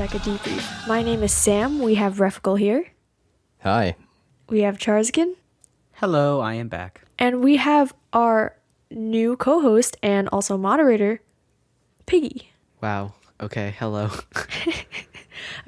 Deca Debrief. My name is Sam. We have Refkel here. Hi. We have Charskin. Hello, I am back. And we have our new co-host and also moderator, Piggie. Wow. Okay, hello.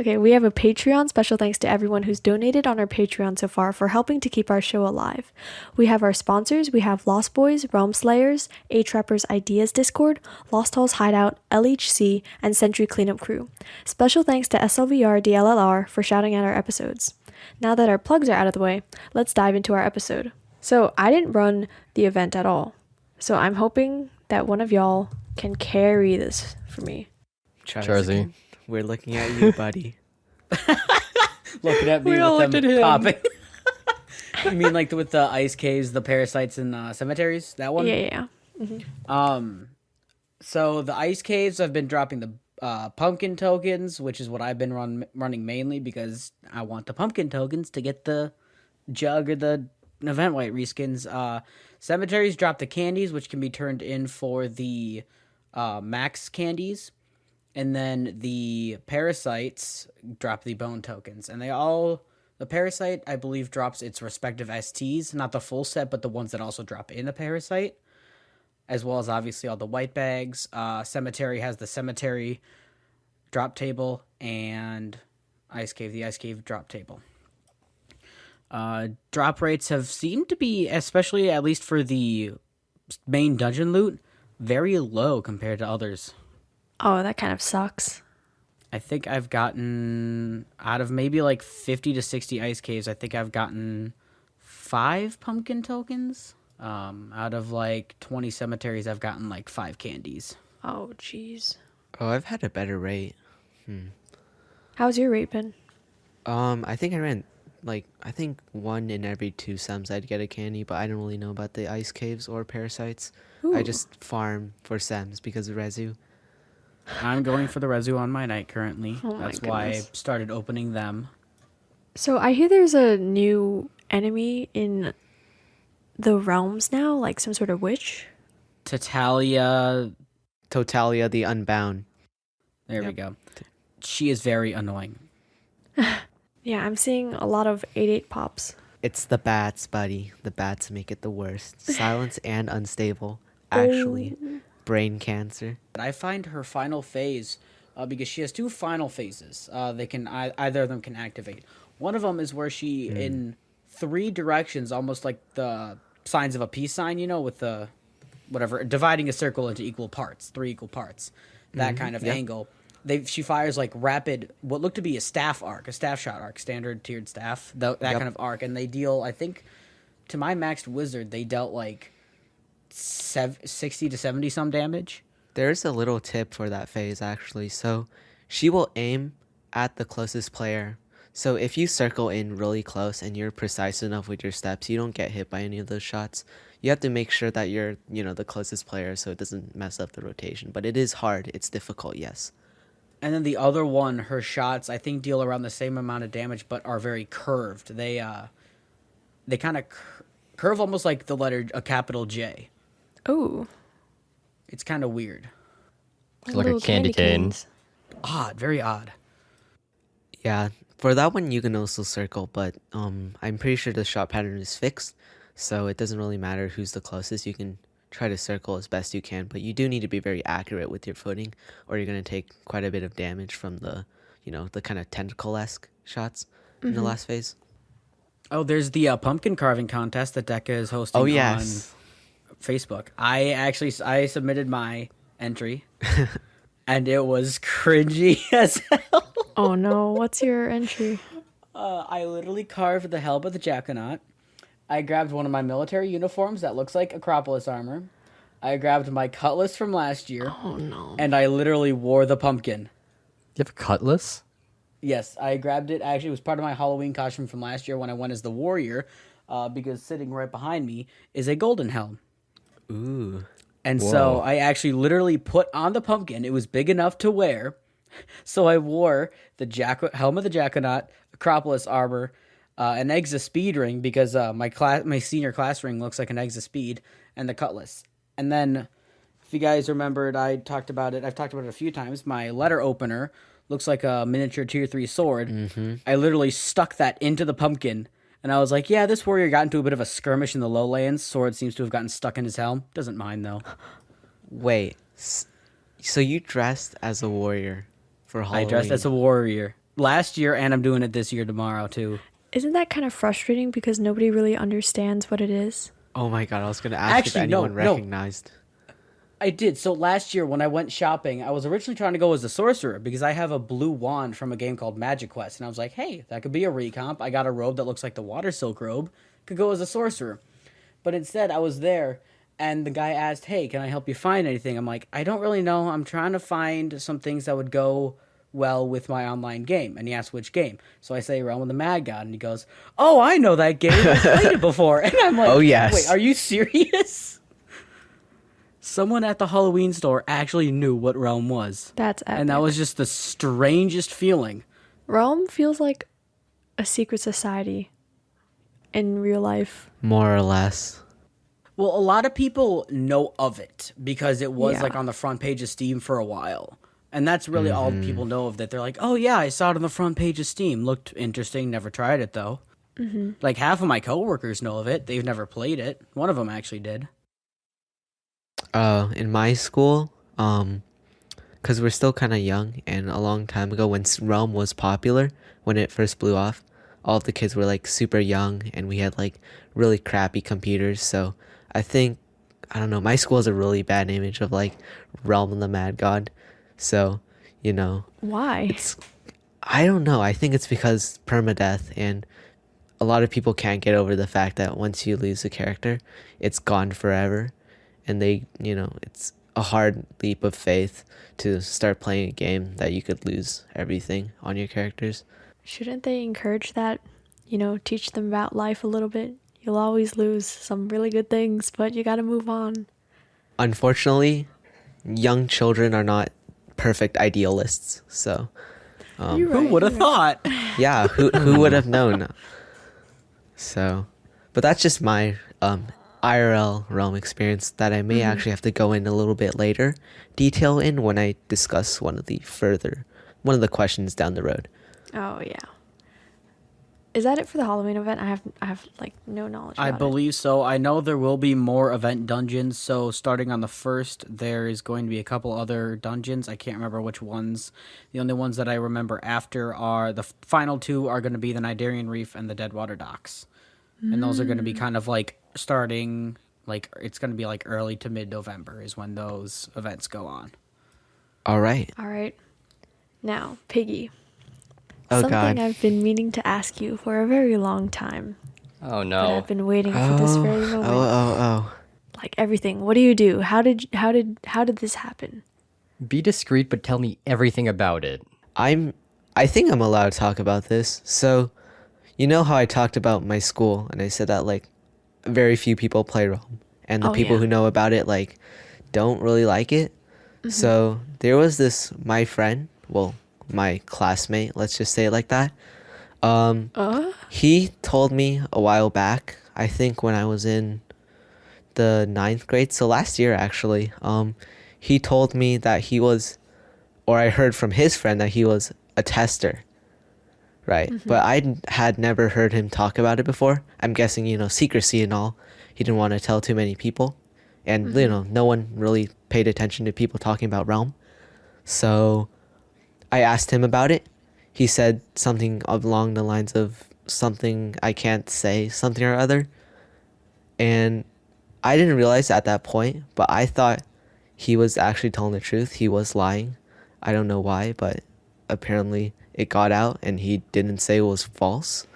Okay, we have a Patreon. Special thanks to everyone who's donated on our Patreon so far for helping to keep our show alive. We have our sponsors. We have Lost Boys, Realm Slayers, A-Trappers Ideas Discord, Lost Halls Hideout, LHC, and Sentry Cleanup Crew. Special thanks to SLVR DLLR for shouting out our episodes. Now that our plugs are out of the way, let's dive into our episode. So I didn't run the event at all. So I'm hoping that one of y'all can carry this for me. Charzy. We're looking at you, buddy. Looking at me We all with looked them at him. popping. You mean like with the ice caves, the parasites, and cemeteries? That one? Yeah. So the ice caves, I've been dropping the pumpkin tokens, which is what I've been running mainly because I want the pumpkin tokens to get the jug or the event white reskins. Cemeteries drop the candies, which can be turned in for the max candies. And then the parasites drop the bone tokens. And the parasite, I believe, drops its respective STs, not the full set, but the ones that also drop in the parasite, as well as obviously all the white bags. Cemetery has the cemetery drop table and the ice cave drop table. Drop rates have seemed to be, especially at least for the main dungeon loot, very low compared to others. Oh, that kind of sucks. I think I've gotten, out of maybe like 50 to 60 ice caves, I think I've gotten 5 pumpkin tokens. Out of like 20 cemeteries, I've gotten like 5 candies. Oh, jeez. Oh, I've had a better rate. How's your rate been? I think I ran, I think 1 in every 2 sems I'd get a candy, but I don't really know about the ice caves or parasites. Ooh. I just farm for sems because of resu. I'm going for the resu on my night currently. Oh my That's why I goodness. started opening them. So I hear there's a new enemy in the realms now, like some sort of witch. Tatalia, Totalia the Unbound. there we Yep. go. She is very annoying. Yeah, I'm seeing a lot of 8-8 pops. It's the bats, buddy. The bats make it the worst. Silence and unstable. Actually. Brain cancer. I find her final phase, because she has 2 final phases. They can either of them can activate. One of them is where she, in 3 directions, almost like the signs of a peace sign, with the whatever, dividing a circle into equal parts, 3 equal parts, that kind of angle. She fires like rapid, what looked to be a staff shot arc, standard tiered staff, that kind of arc, and they deal, I think, to my maxed wizard, they dealt like 60 to 70 some damage. There's a little tip for that phase, actually. So she will aim at the closest player. So if you circle in really close and you're precise enough with your steps, you don't get hit by any of those shots. You have to make sure that you're, the closest player so it doesn't mess up the rotation. But it is hard. It's difficult, yes. And then the other one, her shots, I think, deal around the same amount of damage, but are very curved. They kind of curve almost like the letter, a capital J. Oh. It's kind of weird. It's like a Little candy cane. canes. Odd, very odd. Yeah, for that one you can also circle, but I'm pretty sure the shot pattern is fixed, so it doesn't really matter who's the closest. You can try to circle as best you can, but you do need to be very accurate with your footing, or you're going to take quite a bit of damage from the, the kind of tentacle-esque shots in the last phase. Oh, there's the pumpkin carving contest that Deca is hosting on Facebook. I submitted my entry, and it was cringy as hell. Oh no, what's your entry? I literally carved the helm of the Jackonaut. I grabbed one of my military uniforms that looks like Acropolis armor. I grabbed my cutlass from last year. Oh no. And I literally wore the pumpkin. You have a cutlass? Yes, I grabbed it. Actually, it was part of my Halloween costume from last year when I went as the warrior, because sitting right behind me is a golden helm. Ooh. And Whoa. so I actually literally put on the pumpkin. It was big enough to wear. So I wore the helm of the Jackonaut, Acropolis armor, an Exa speed ring because my senior class ring looks like an Exa speed, and the cutlass. And then, if you guys remembered, I've talked about it a few times. My letter opener looks like a miniature tier 3 sword. I literally stuck that into the pumpkin, and I was like, yeah, this warrior got into a bit of a skirmish in the lowlands. Sword seems to have gotten stuck in his helm. Doesn't mind, though. Wait, so you dressed as a warrior for Halloween? I dressed as a warrior last year, and I'm doing it this year tomorrow, too. Isn't that kind of frustrating because nobody really understands what it is? Oh my god, I was going to ask if anyone recognized. I did. So last year when I went shopping, I was originally trying to go as a sorcerer because I have a blue wand from a game called Magic Quest. And I was like, hey, that could be a recomp. I got a robe that looks like the water silk robe. Could go as a sorcerer. But instead, I was there, and the guy asked, hey, can I help you find anything? I'm like, I don't really know. I'm trying to find some things that would go well with my online game. And he asked which game. So I say Realm of the Mad God. And he goes, oh, I know that game. I've played it before. And I'm like, oh, yes. Wait, are you serious? Someone at the Halloween store actually knew what Realm was. That's epic. And that was just the strangest feeling. Realm feels like a secret society in real life. More or less. Well, a lot of people know of it because it was Yeah. like on the front page of Steam for a while. And that's really all people know of that. They're like, oh yeah, I saw it on the front page of Steam. Looked interesting. Never tried it though. Like half of my coworkers know of it. They've never played it. One of them actually did. In my school, because we're still kind of young, and a long time ago when Realm was popular, when it first blew off, all of the kids were like super young, and we had like really crappy computers. So I think, I don't know, my school has a really bad image of like Realm and the Mad God. So, you know, Why? I don't know. I think it's because permadeath, and a lot of people can't get over the fact that once you lose a character, it's gone forever. And they, you know, it's a hard leap of faith to start playing a game that you could lose everything on your characters. Shouldn't they encourage that? You know, teach them about life a little bit. You'll always lose some really good things, but you gotta move on. Unfortunately, young children are not perfect idealists. So, You're Who right, would have you're right. thought? yeah, who would have known? So, but that's just my IRL Realm experience that I may actually have to go in a little bit later, detail in when I discuss one of the questions down the road. Oh yeah. Is that it for the Halloween event? I have like no knowledge about I it. believe so. I know there will be more event dungeons. So starting on the 1st, there is going to be a couple other dungeons. I can't remember which ones. The only ones that I remember after are the final 2 are going to be the Nidarian Reef and the Deadwater Docks. And those are going to be kind of like starting, like it's going to be like early to mid-November is when those events go on. All right. All right. Now, Piggy. Oh, Something God. I've been meaning to ask you for a very long time. Oh But no. I've been waiting for this very moment. Oh. Like everything. What do you do? How did this happen? Be discreet, but tell me everything about it. I think I'm allowed to talk about this. So, you know how I talked about my school and I said that like very few people play Realm, and the Oh, people yeah. who know about it like don't really like it. So there was this my friend, well, my classmate, let's just say it like that. He told me a while back, I think when I was in the 9th grade, so last year actually, he told me that he was, or I heard from his friend that he was a tester, right? But I had never heard him talk about it before. I'm guessing, you know, secrecy and all. He didn't want to tell too many people. And, you know, no one really paid attention to people talking about Realm. So I asked him about it. He said something along the lines of something I can't say, something or other. And I didn't realize at that point, but I thought he was actually telling the truth. He was lying. I don't know why, but apparently it got out and he didn't say it was false.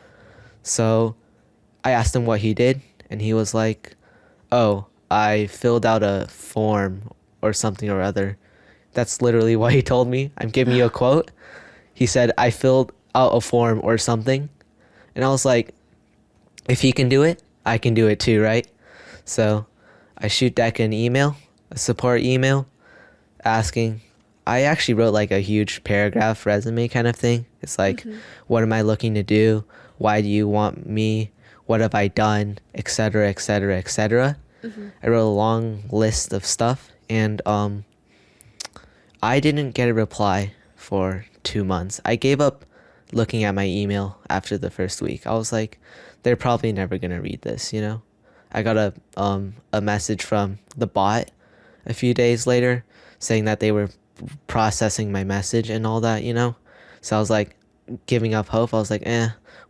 So I asked him what he did, and he was like, oh, I filled out a form or something or other. That's literally what he told me. I'm giving you a quote. He said, I filled out a form or something. And I was like, if he can do it, I can do it too, right? So I shoot Deca an email, a support email, asking. I actually wrote like a huge paragraph resume kind of thing. It's like, what am I looking to do? Why do you want me? What have I done? Etc., etc., etc. I wrote a long list of stuff, and I didn't get a reply for 2 months. I gave up looking at my email after the first week. I was like, they're probably never gonna read this, you know? I got a message from the bot a few days later saying that they were processing my message and all that, you know? So I was like giving up hope. I was like,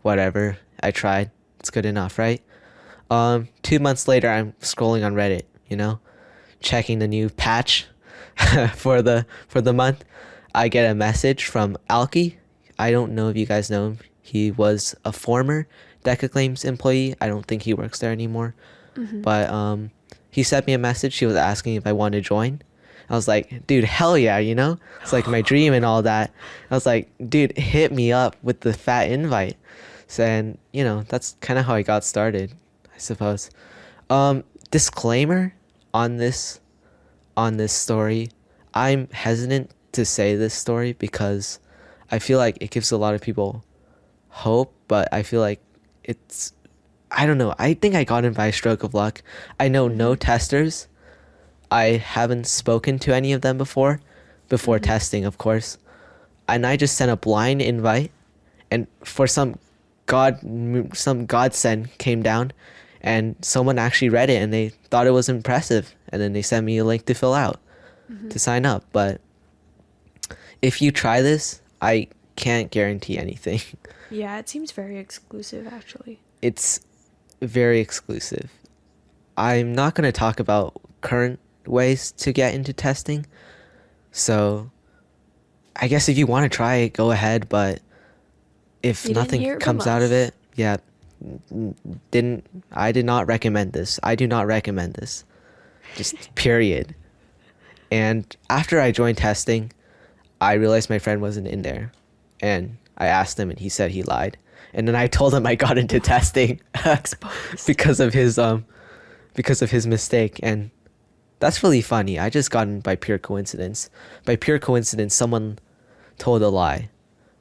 whatever. I tried. It's good enough, right? 2 months later, I'm scrolling on Reddit, you know, checking the new patch for the month. I get a message from Alki. I don't know if you guys know him. He was a former Deca Claims employee. I don't think he works there anymore. But he sent me a message. He was asking if I wanted to join. I was like, dude, hell yeah, you know? It's like my dream and all that. I was like, dude, hit me up with the fat invite. So, and, you know, that's kind of how I got started, I suppose. Disclaimer on this story. I'm hesitant to say this story because I feel like it gives a lot of people hope, but I feel like I don't know. I think I got in by a stroke of luck. I know no testers. I haven't spoken to any of them before testing, of course. And I just sent a blind invite, and for some godsend came down, and someone actually read it and they thought it was impressive, and then they sent me a link to fill out to sign up. But if you try this, I can't guarantee anything. Yeah, it seems very exclusive, actually. It's very exclusive. I'm not going to talk about current ways to get into testing. So I guess if you want to try it, go ahead. But if nothing comes out of it, yeah, I did not recommend this. I do not recommend this. Just period. And after I joined testing, I realized my friend wasn't in there. And I asked him and he said he lied. And then I told him I got into testing because of his mistake. And that's really funny. I just got in by pure coincidence. By pure coincidence, someone told a lie.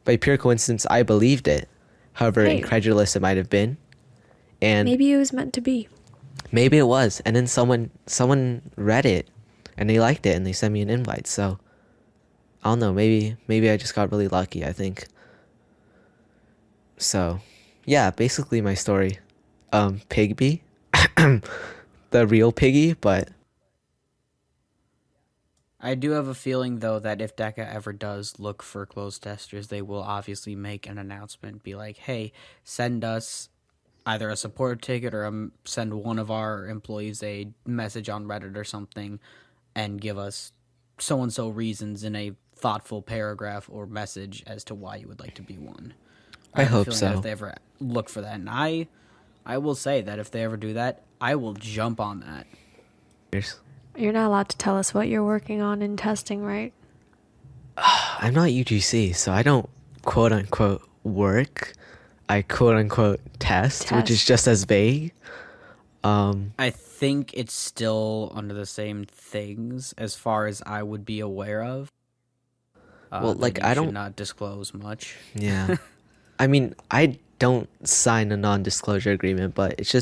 By pure coincidence, I believed it. However incredulous it might have been. And maybe it was meant to be. Maybe it was. And then someone read it and they liked it and they sent me an invite. So I don't know. Maybe I just got really lucky, I think. So, yeah, basically my story. Piggie, the real Piggie, but I do have a feeling, though, that if Deca ever does look for closed testers, they will obviously make an announcement, be like, hey, send us either a support ticket or send one of our employees a message on Reddit or something and give us so-and-so reasons in a thoughtful paragraph or message as to why you would like to be one. I hope so. That if they ever look for that, and I will say that if they ever do that, I will jump on that. You're not allowed to tell us what you're working on in testing, right? I'm not UGC, so I don't quote unquote work. I quote unquote test, which is just as vague. I think it's still under the same things as far as I would be aware of. Well, like I don't not disclose much. Yeah. I mean, I don't sign a non-disclosure agreement, but it's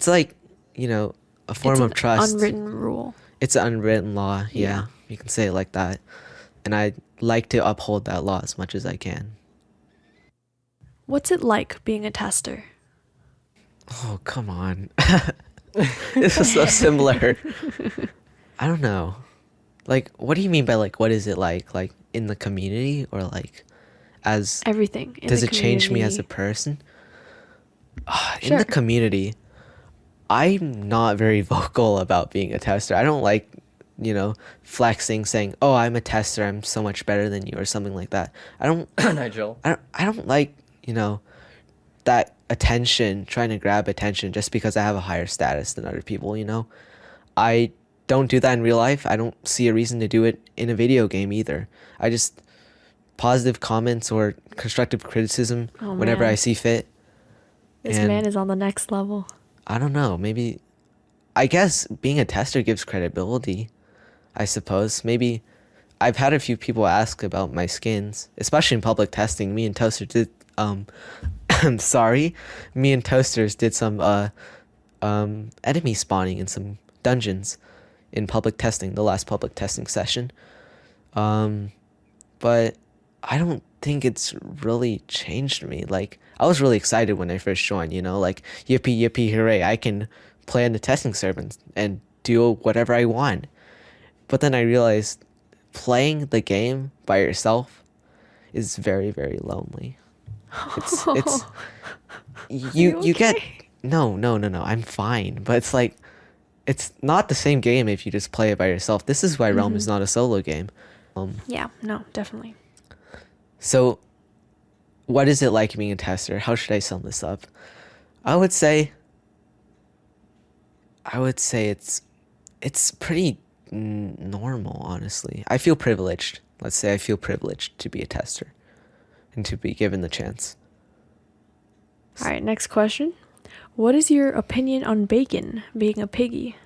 like, you know, a form of trust. Unwritten rule. It's an unwritten law. Yeah. You can say it like that. And I like to uphold that law as much as I can. What's it like being a tester? Oh, come on. This is so similar. I don't know. Like, what do you mean by, like, what is it like? Like, in the community or, like, as... Everything. Does it change me as a person? In the community, I'm not very vocal about being a tester. I don't like, you know, flexing, saying, oh, I'm a tester, I'm so much better than you, or something like that. I don't... Nigel. I don't like, you know, that attention, trying to grab attention just because I have a higher status than other people, you know? I don't do that in real life. I don't see a reason to do it in a video game either. I just... positive comments or constructive criticism whenever I see fit. This man is on the next level. I don't know. Maybe... I guess being a tester gives credibility, I suppose. Maybe... I've had a few people ask about my skins, especially in public testing. Me and Toaster did... Me and Toasters did some enemy spawning in some dungeons in public testing, the last public testing session. but I don't think it's really changed me. Like, I was really excited when I first joined, like, yippee, yippee, hooray, I can play on the testing server and do whatever I want. But then I realized playing the game by yourself is very, very lonely. It's you get no, I'm fine, but it's like it's not the same game if you just play it by yourself. This is why Realm is not a solo game. Yeah, no, definitely. So what is it like being a tester? How should I sum this up? I would say it's pretty normal, honestly. I feel privileged. Let's say I feel privileged to be a tester and to be given the chance. All right, next question. What is your opinion on bacon, being a piggy?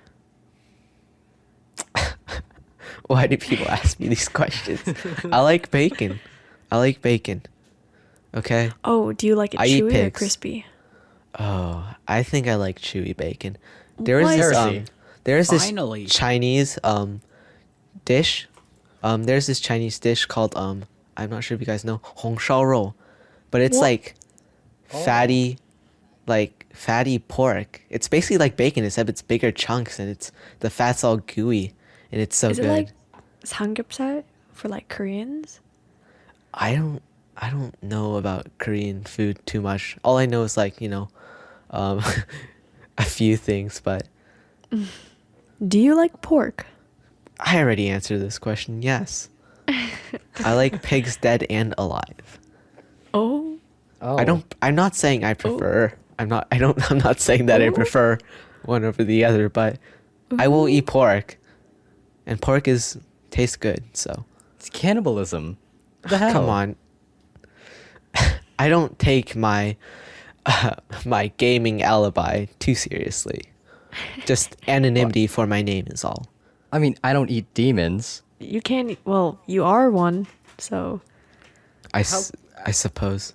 Why do people ask me these questions? I like bacon. Okay? Oh, do you like it I eat chewy or pigs. crispy? Oh, I think I like chewy bacon. There is What? this Heresy. there's this Finally. Chinese dish. There's this Chinese dish called I'm not sure if you guys know, hong shao rou, but it's What? like fatty pork. It's basically like bacon except it's bigger chunks and the fat's all gooey and it's so Is good. it like samgyeopsal for like Koreans? I don't know about Korean food too much. All I know is like, a few things, but Do you like pork? I already answered this question. Yes. I like pigs dead and alive. Oh, Oh. I'm not saying I prefer. I'm not saying that I prefer one over the other, but I will eat pork. And pork tastes good, so It's cannibalism. What the hell? come on. I don't take my my gaming alibi too seriously. Just anonymity for my name is all. I mean, I don't eat demons. you can't. Well, you are one, so I suppose.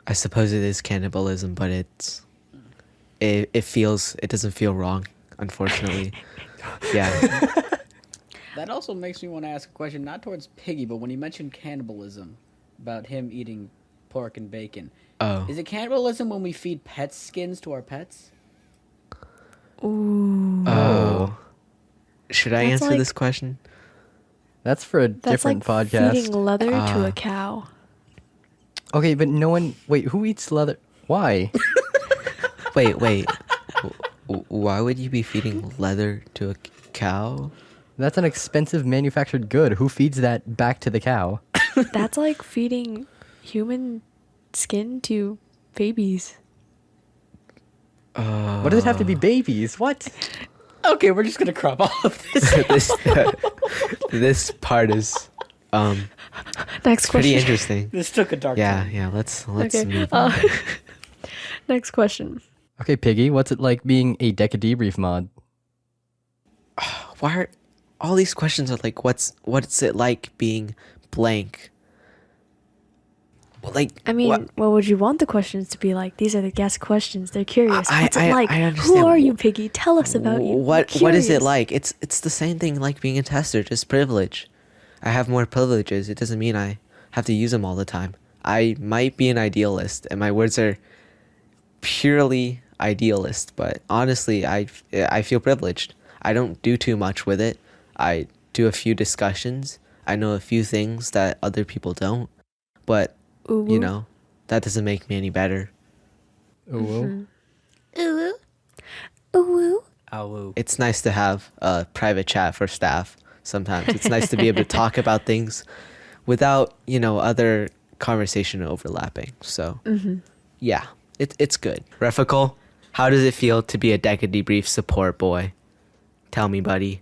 I suppose it is cannibalism, but it doesn't feel wrong, unfortunately. Yeah. That also makes me want to ask a question, not towards Piggy, but when you mentioned cannibalism, about him eating pork and bacon. Oh. Is it cannibalism when we feed pets skins to our pets? ooh, Oh. Should I That's answer like- this question? That's for a that's different like podcast. feeding leather to Ah. a cow. Okay, but no one. Wait, who eats leather? Why? Wait. Why would you be feeding leather to a cow? That's an expensive manufactured good. Who feeds that back to the cow? That's like feeding human skin to babies. What does it have to be babies? What? Okay, we're just gonna crop all of this. This part is Next pretty question. interesting. This took a dark Yeah, turn. yeah. Let's Okay. move on. Next question. Okay, Piggy, what's it like being a Deca Debrief mod? Why are all these questions are like what's it like being blank? Well, like I mean, what- what would you want the questions to be like? These are the guest questions. They're curious. I- What's it I- like? I Who understand. are you, Piggy? Tell us about you. What I'm is it curious. like? It's the same thing like being a tester, just privilege. I have more privileges. It doesn't mean I have to use them all the time. I might be an idealist, and my words are purely idealist, but honestly, I feel privileged. I don't do too much with it. I do a few discussions. I know a few things that other people don't, but Ooh, you know, that doesn't make me any better. Ooh. Ooh. Ooh. Ow. It's nice to have a private chat for staff. Sometimes it's nice to be able to talk about things without, other conversation overlapping. So, yeah, it's good. Refical, how does it feel to be a Deca Debrief support boy? Tell me, buddy.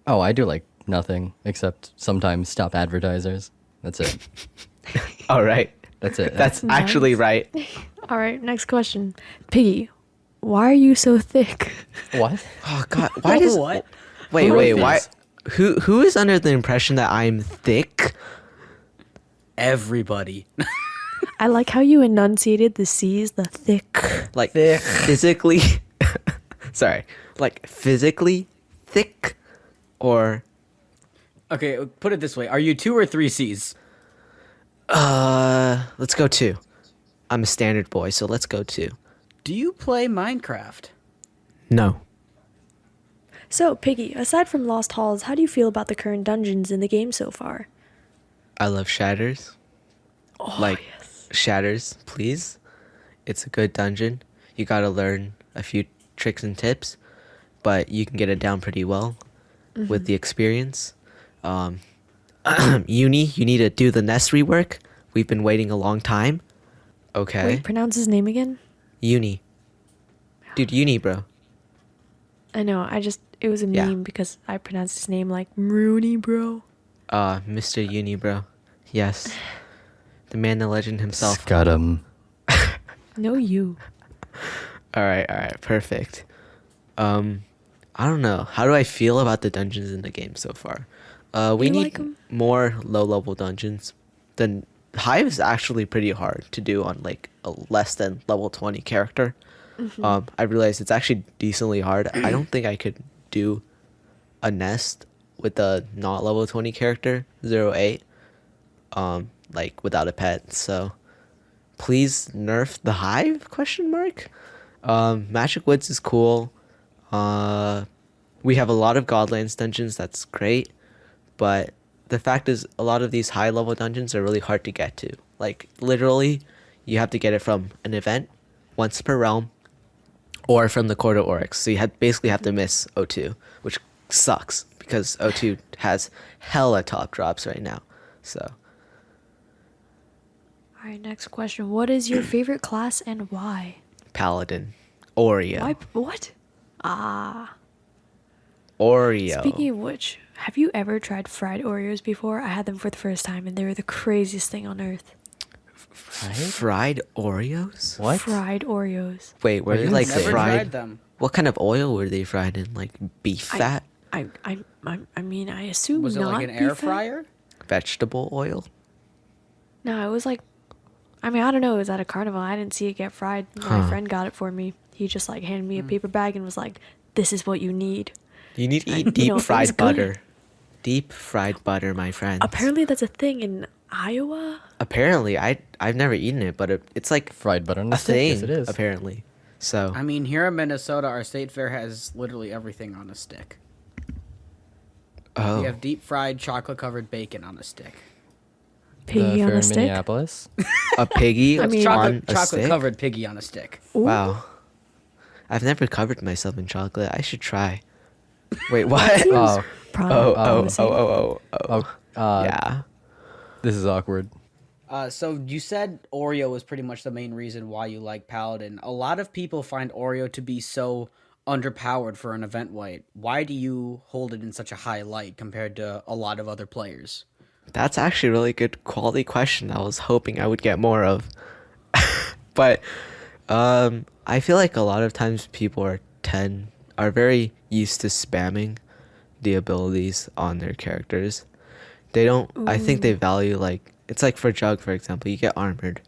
Oh, I do like nothing except sometimes stop advertisers. That's it. All right. That's it. That's actually right. All right, next question. Piggy, why are you so thick? what? Oh God, why does What? wait Who wrote wait why? these? Who is under the impression that I'm thick? Everybody. I like how you enunciated the C's, the thick. Like Thick. physically? Sorry, like physically thick, or Okay, put it this way: are you 2 or 3 C's? Let's go 2. I'm a standard boy, so let's go 2. Do you play Minecraft? No. So, Piggy, aside from Lost Halls, how do you feel about the current dungeons in the game so far? I love Shatters. Oh, Like, yes. Shatters, please. It's a good dungeon. You gotta learn a few tricks and tips, but you can get it down pretty well with the experience. Uni, you need to do the nest rework. We've been waiting a long time. Okay. Wait, pronounce his name again? Uni. Dude, Uni, bro. I know, it was a Yeah. meme because I pronounced his name like Rooney, bro. Mr. Uni, bro. Yes. The man, the legend himself. Got him. No, you. Alright, perfect. I don't know. How do I feel about the dungeons in the game so far? We You need like 'em? more low-level dungeons. The Hive is actually pretty hard to do on like a less than level 20 character. I realized it's actually decently hard. I don't think I could do a nest with a not level 20 character, 08, like without a pet. So please nerf the Hive, question mark. Magic Woods is cool. We have a lot of Godlands dungeons, that's great, but the fact is a lot of these high level dungeons are really hard to get to. Like literally you have to get it from an event once per realm or from the Court of Oryx. So you basically have to miss O2, which sucks because O2 has hella top drops right now. So All right, next question. What is your favorite class and why? Paladin. Oreo. Why? What? Ah. Oreo. Speaking of which, have you ever tried fried Oreos before? I had them for the first time and they were the craziest thing on earth. Fried Oreos? What? Fried Oreos. Wait, were they like Never fried? tried them. What kind of oil were they fried in? Like beef fat? I mean, I assume Was it not like an air beef fat. fryer? Vegetable oil? No, it was like, I mean, I don't know. It was at a carnival. I didn't see it get fried. My friend got it for me. He just like handed me a paper bag and was like, "This is what you need." You need to And, eat you deep know, it was fried good. butter. Deep fried butter, my friend. Apparently, that's a thing in Iowa. Apparently, I've never eaten it, but it's like Fried butter on a a stick. thing. Yes, it is. Apparently, so I mean, here in Minnesota, our state fair has literally everything on a stick. oh, We have deep fried chocolate covered bacon on a stick. Piggy the on fair a in stick. Minneapolis. a piggy I mean- on Chocolate a chocolate stick. covered piggy on a stick. Ooh. Wow, I've never covered myself in chocolate. I should try. Wait, what? Seems Oh. promising. Oh. Oh, Yeah. This is awkward. So you said Oreo was pretty much the main reason why you like Paladin. A lot of people find Oreo to be so underpowered for an event white. Why do you hold it in such a high light compared to a lot of other players? That's actually a really good quality question. I was hoping I would get more of. But I feel like a lot of times people are very used to spamming the abilities on their characters. They don't I think they value like it's like for Jug, for example, you get armored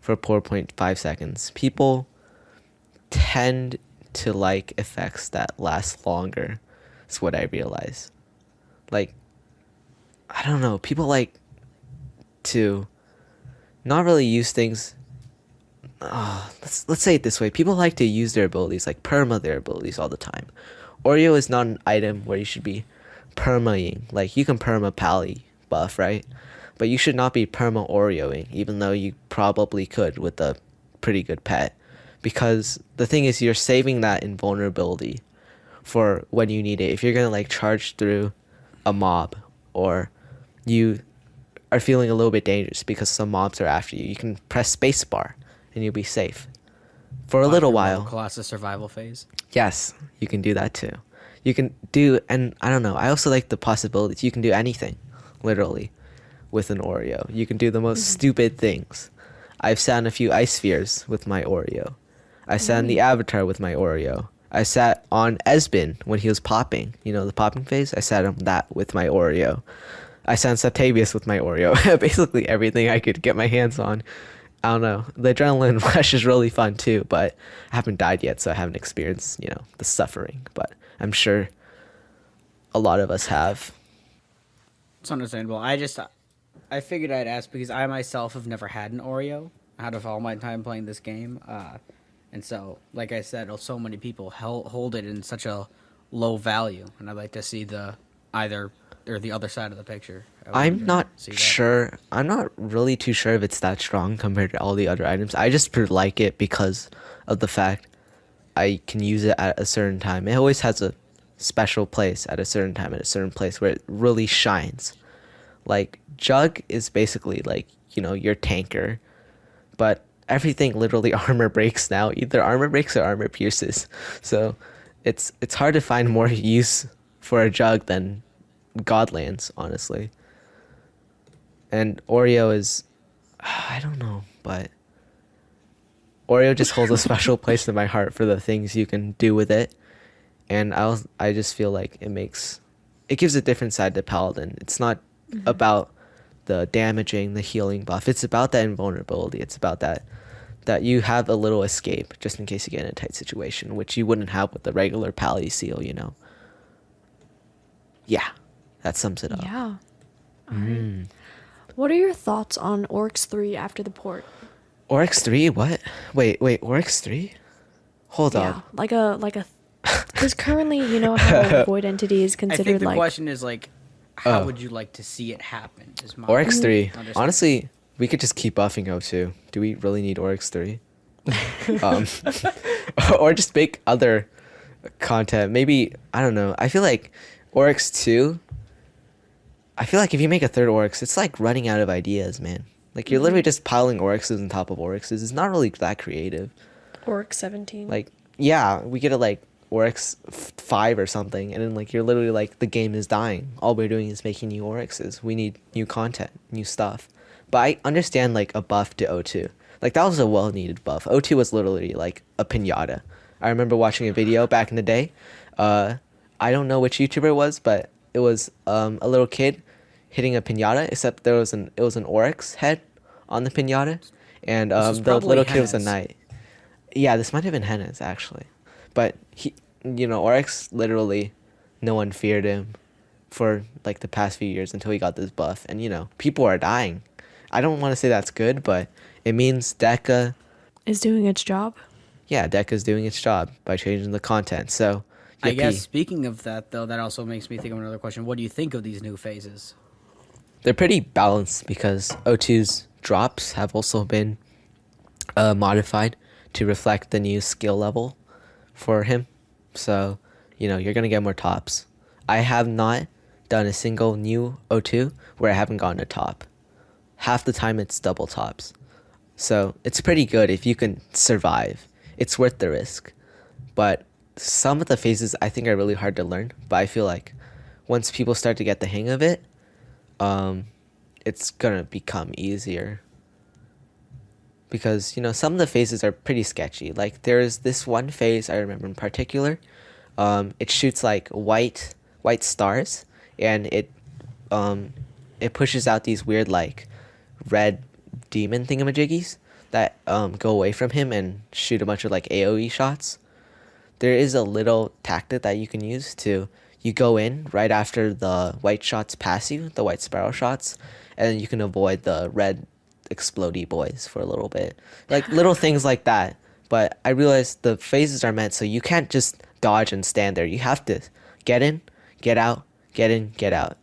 for 4.5 seconds. People tend to like effects that last longer. Is what I realize. Like I don't know, people like to not really use things. Let's say it this way: people like to use their abilities, like perma their abilities all the time. Oreo is not an item where you should be permaing. Like you can perma Pally buff, right? But you should not be perma Oreoing, even though you probably could with a pretty good pet, because the thing is you're saving that invulnerability for when you need it. If you're gonna like charge through a mob, or you are feeling a little bit dangerous because some mobs are after you, you can press spacebar and you'll be safe for a little while. Colossus survival phase. Yes, you can do that too. You can do, and I don't know, I also like the possibilities. You can do anything, literally, with an Oreo. You can do the most stupid things. I've sat on a few ice spheres with my Oreo. I sat on the Avatar with my Oreo. I sat on Esbin when he was popping. You know, the popping phase? I sat on that with my Oreo. I sat on Septavius with my Oreo. Basically everything I could get my hands on. I don't know. The adrenaline rush is really fun too, but I haven't died yet, so I haven't experienced, the suffering. But I'm sure a lot of us have. It's understandable. I figured I'd ask because I myself have never had an Oreo out of all my time playing this game, and so, like I said, so many people hold it in such a low value, and I'd like to see the either or the other side of the picture. I'm not sure. I'm not really too sure if it's that strong compared to all the other items. I just like it because of the fact I can use it at a certain time. It always has a special place at a certain time, at a certain place where it really shines. Like, Jug is basically like, your tanker, but everything literally armor breaks now. Either armor breaks or armor pierces. So it's hard to find more use for a Jug than Godlands, honestly. And Oreo is, I don't know, but Oreo just holds a special place in my heart for the things you can do with it. And I just feel like it gives a different side to Paladin. It's not about the damaging, the healing buff. It's about that invulnerability. It's about that you have a little escape just in case you get in a tight situation, which you wouldn't have with the regular Pally seal, Yeah, that sums it up. Yeah. Alright. What are your thoughts on Oryx 3 after the port? Oryx 3? What? Wait, Oryx 3? Hold Yeah, up. like a because currently, how Void Entity is I considered think the like question is like, how would you like to see it happen? Is my Oryx 3. understanding. Honestly, we could just keep buffing O2. Do we really need Oryx 3? Or just make other content. Maybe, I don't know. I feel like Oryx 2, I feel like if you make a third Oryx, it's like running out of ideas, man. Like, you're literally just piling Oryxes on top of Oryxes. It's not really that creative. Oryx 17. Like, yeah, we get a, like, Oryx 5 or something, and then, like, you're literally like, the game is dying. All we're doing is making new Oryxes. We need new content, new stuff. But I understand, like, a buff to O2. Like, that was a well-needed buff. O2 was literally, like, a piñata. I remember watching a video back in the day. I don't know which YouTuber it was, but it was a little kid hitting a piñata, except it was an Oryx head on the piñata, and the little kid was a knight. Yeah, this might have been Henna's, actually. But he, Oryx, literally, no one feared him for, like, the past few years until he got this buff. And, people are dying. I don't want to say that's good, but it means Deca is doing its job. Yeah, Deca's doing its job by changing the content. So, I guess speaking of that, though, that also makes me think of another question. What do you think of these new phases? They're pretty balanced because O2's drops have also been modified to reflect the new skill level for him. So, you're going to get more tops. I have not done a single new O2 where I haven't gotten a top. Half the time it's double tops. So, it's pretty good if you can survive. It's worth the risk. But some of the phases I think are really hard to learn. But I feel like once people start to get the hang of it, it's going to become easier. Because, some of the phases are pretty sketchy. Like, there's this one phase I remember in particular. It shoots, like, white stars. And it pushes out these weird, like, red demon thingamajiggies that go away from him and shoot a bunch of, like, AoE shots. There is a little tactic that you can use you go in right after the white shots pass you, the white spiral shots, and then you can avoid the red explodey boys for a little bit. Like, little things like that. But I realized the phases are meant so you can't just dodge and stand there. You have to get in, get out, get in, get out.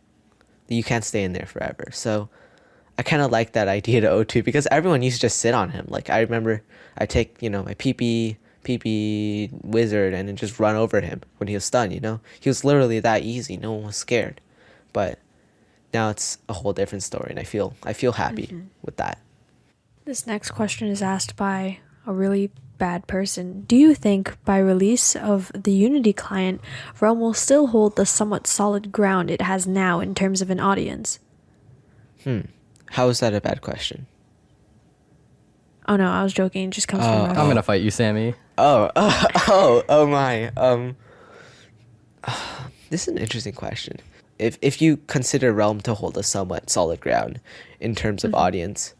You can't stay in there forever. So I kind of like that idea to O2 because everyone used to just sit on him. Like, I remember I take, my PP wizard and then just run over him when he was stunned, He was literally that easy. No one was scared. But now it's a whole different story, and I feel happy with that. This next question is asked by a really bad person. Do you think by release of the Unity client, Realm will still hold the somewhat solid ground it has now in terms of an audience? How is that a bad question? Oh no, I was joking. It just comes from I'm gonna fight you, Sammy. Oh my. This is an interesting question. If you consider Realm to hold a somewhat solid ground in terms of audience,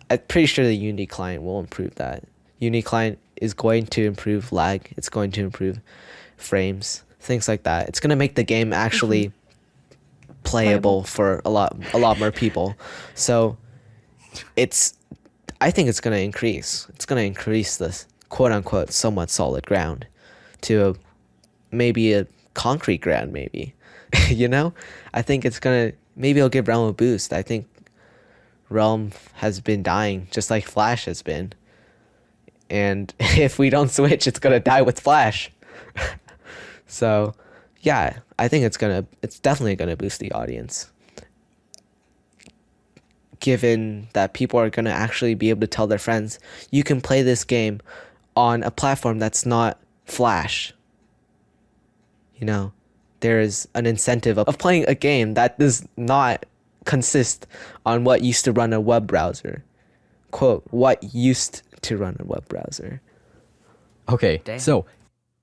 I'm pretty sure the Unity client will improve that. Unity client is going to improve lag. It's going to improve frames, things like that. It's going to make the game actually playable for a lot more people. So I think it's gonna increase. It's gonna increase this quote unquote somewhat solid ground to maybe a concrete ground, maybe. You know? I think maybe it'll give Realm a boost. I think Realm has been dying just like Flash has been. And if we don't switch, it's gonna die with Flash. So yeah, I think it's definitely gonna boost the audience. Given that people are gonna actually be able to tell their friends, you can play this game on a platform that's not Flash. You know, there is an incentive of playing a game that does not consist on what used to run a web browser. Quote, what used to run a web browser. Okay, Damn. so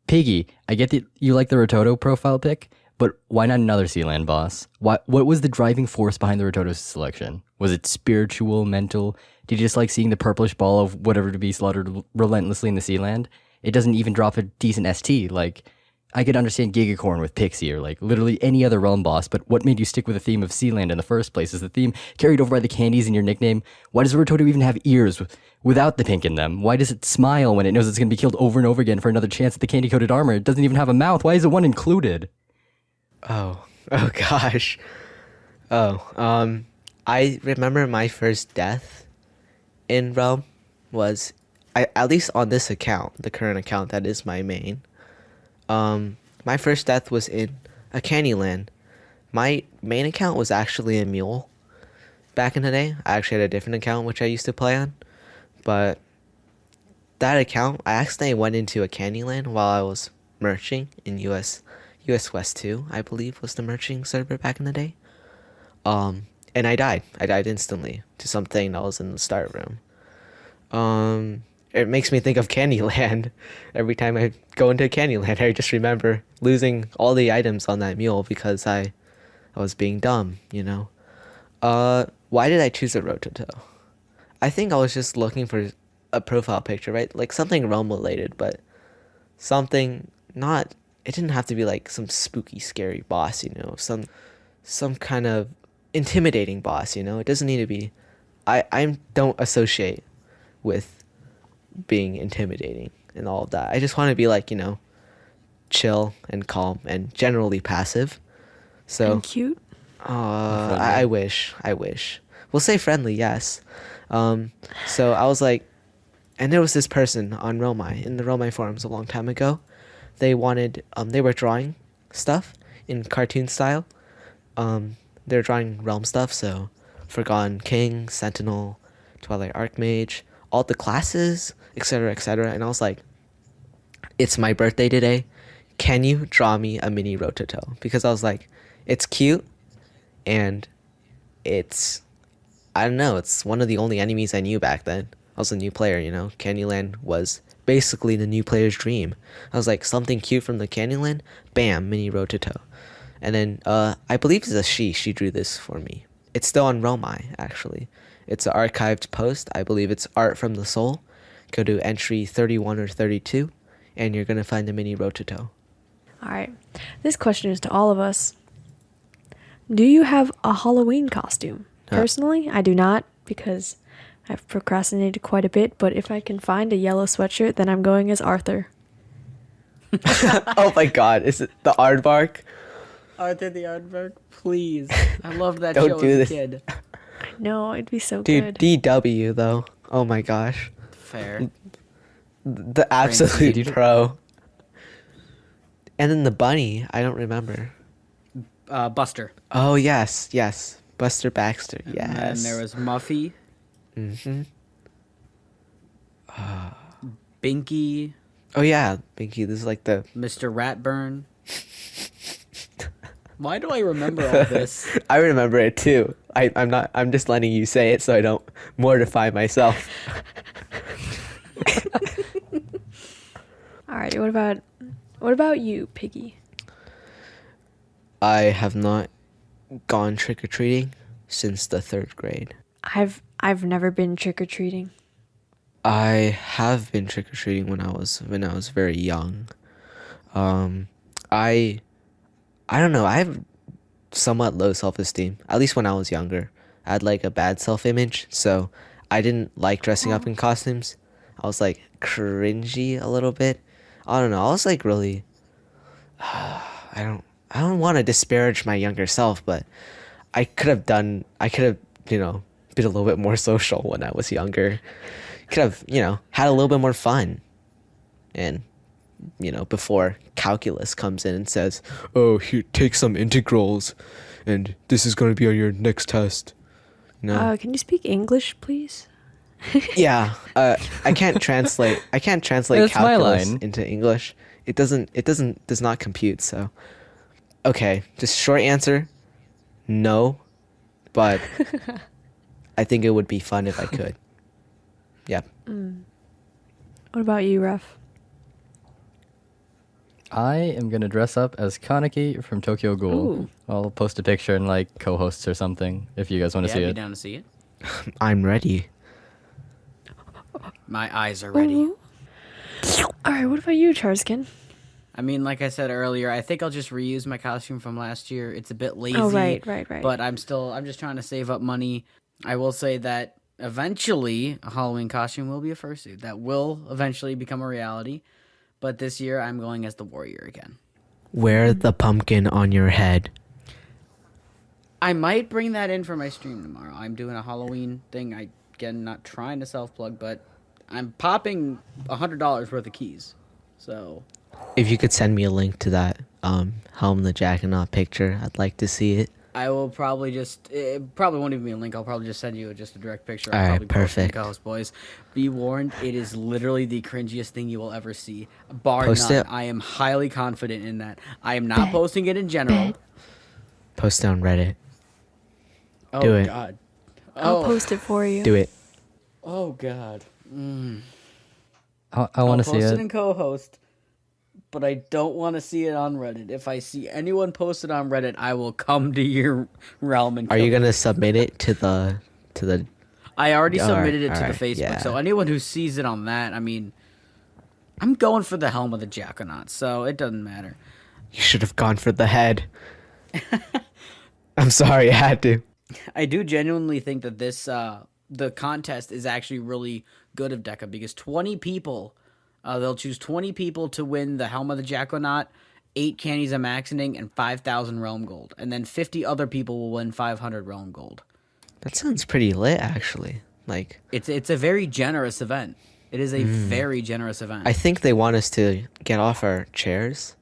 Piggy, I get that you like the Rototo profile pick, but why not another Sealand boss? What was the driving force behind the Rototo selection? Was it spiritual, mental? Did you just like seeing the purplish ball of whatever to be slaughtered relentlessly in the Sealand? It doesn't even drop a decent ST. Like, I could understand Gigacorn with Pixie or like literally any other realm boss, but what made you stick with the theme of Sealand in the first place? Is the theme carried over by the candies in your nickname? Why does Rototo even have ears without the pink in them? Why does it smile when it knows it's going to be killed over and over again for another chance at the candy-coated armor? It doesn't even have a mouth. Why is it one included? Oh gosh. I remember my first death in Realm was, at least on this account, the current account that is my main. My first death was in a Candyland. My main account was actually a mule. Back in the day, I actually had a different account which I used to play on, but that account, I accidentally went into a Candyland while I was merching in US West 2, I believe was the merching server back in the day. And I died. I died instantly to something that was in the start room. It makes me think of Candyland. Every time I go into Candyland, I just remember losing all the items on that mule because I was being dumb, you know. Why did I choose a Rototo? I think I was just looking for a profile picture, right? Like something realm related, but something not, it didn't have to be like some spooky, scary boss, you know, some kind of intimidating boss, you know. It doesn't need to be, I don't associate with being intimidating and all of that. I just want to be like, you know, chill and calm and generally passive. So And cute. I wish. We'll say friendly, yes. So I was like, and there was this person on Romai, in the Romai forums a long time ago. They wanted, they were drawing stuff in cartoon style. They were drawing realm stuff, so Forgotten King, Sentinel, Twilight Archmage, all the classes, etc., etc. And I was like, it's my birthday today. Can you draw me a mini Rototo? Because I was like, it's cute, and it's, I don't know, it's one of the only enemies I knew back then. I was a new player, you know. Candyland was basically the new player's dream. I was like, something cute from the Candyland, bam, mini Rototo. And then I believe it's a she drew this for me. It's still on Romai, actually. It's an archived post. I believe it's Art from the Soul. Go to entry 31 or 32, and you're going to find the mini Rototo. All right. This question is to all of us. Do you have a Halloween costume? Personally, I do not, because I've procrastinated quite a bit, but if I can find a yellow sweatshirt, then I'm going as Arthur. Oh my god, is it the Aardvark? Arthur the Aardvark, please. I loved that Don't show do as a this. kid. No, it'd be so Dude, good. DW though. Oh my gosh. Fair. The absolute Dude. pro. And then the bunny, I don't remember. Buster. Oh yes. Buster Baxter, yes. And there was Muffy, Mm-hmm. Binky, Oh yeah, Binky, this is like the... Mr. Ratburn. Why do I remember all this? I remember it too. I'm just letting you say it so I don't mortify myself. All right, what about you, Piggy? I have not gone trick-or-treating since the 3rd grade. I've never been trick-or-treating. I have been trick-or-treating when I was very young. I don't know, somewhat low self-esteem, at least when I was younger. I had like a bad self-image, so I didn't like dressing up in costumes. I was like cringy a little bit. I don't know. I was like really I don't want to disparage my younger self, but I could have, been a little bit more social when I was younger. Could have, had a little bit more fun. And, before calculus comes in and says, "Oh, here, take some integrals, and this is going to be on your next test." Can you speak English, please? Yeah, I can't translate. I can't translate That's my calculus line. into English. It does not compute. So, okay, just short answer, no, but I think it would be fun if I could. Yeah. What about you, Ref? I am gonna dress up as Kaneki from Tokyo Ghoul. Ooh. I'll post a picture and like co-hosts or something if you guys want to Yeah, see I'd be it. down to see it. I'm ready. My eyes are ready. Ooh. All right, what about you, Charskin? I mean, like I said earlier, I think I'll just reuse my costume from last year. It's a bit lazy. Oh, right. But I'm just trying to save up money. I will say that eventually a Halloween costume will be a fursuit. That will eventually become a reality. But this year I'm going as the warrior again. Wear the pumpkin on your head. I might bring that in for my stream tomorrow. I'm doing a Halloween thing. Again, not trying to self-plug, but I'm popping $100 worth of keys. So If you could send me a link to that Helm the Jackanaut picture, I'd like to see it. I will probably it probably won't even be a link. I'll probably just send you just a direct picture. All right, probably post it in perfect. Ghost Boys. Be warned, it is literally the cringiest thing you will ever see. Bar Post none. it. I am highly confident in that. I am not posting it in general. Post it on Reddit. Oh, Do it. God. I'll Oh, post it for you. Do it. oh, God. I want I'll to see post it. it and co-host, but I don't want to see it on Reddit. If I see anyone post it on Reddit, I will come to your realm and Are kill you gonna submit it to the? I already Alright, submitted it to the alright, Facebook, yeah. so anyone who sees it on that, I mean, I'm going for the helm of the Jackanaut, so it doesn't matter. You should have gone for the head. I'm sorry, I had to. I do genuinely think that this the contest is actually really good of Deca because 20 people, they'll choose 20 people to win the helm of the Jackanaut, 8 candies of Maxining, and 5,000 realm gold, and then 50 other people will win 500 realm gold. That sounds pretty lit, actually. Like, It's a very generous event. It is a very generous event. I think they want us to get off our chairs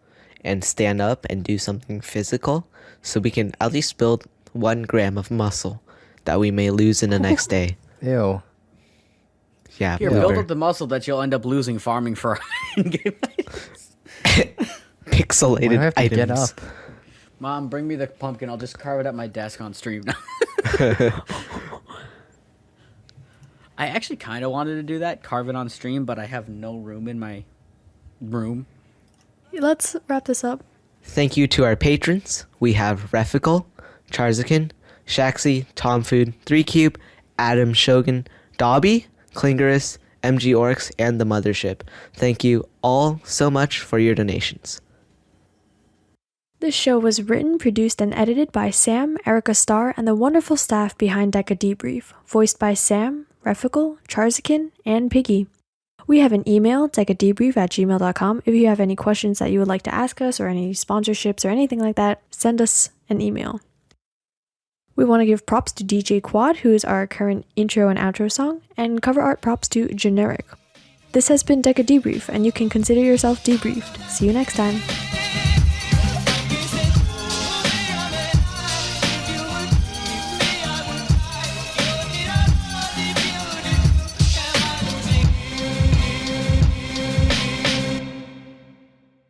and stand up and do something physical so we can at least build 1 gram of muscle that we may lose in the next day. Ew. Yeah, Here, build up the muscle that you'll end up losing farming for in-game items. Why do I pixelated have to items. get up? Mom, bring me the pumpkin. I'll just carve it at my desk on stream now. I actually kind of wanted to do that, carve it on stream, but I have no room in my room. Let's wrap this up. Thank you to our patrons. We have Refical, Charzakin, Shaxi, Tomfood, 3Cube, Adam Shogun, Dobby, Klingerus, MG Orcs, and the Mothership. Thank you all so much for your donations. This show was written, produced, and edited by Sam, Erica Starr, and the wonderful staff behind Deca Debrief, voiced by Sam, Refical, Charzakin, and Piggie. We have an email, decadebrief@gmail.com. If you have any questions that you would like to ask us or any sponsorships or anything like that, send us an email. We want to give props to DJ Quad, who is our current intro and outro song, and cover art props to Generic. This has been Deca Debrief, and you can consider yourself debriefed. See you next time.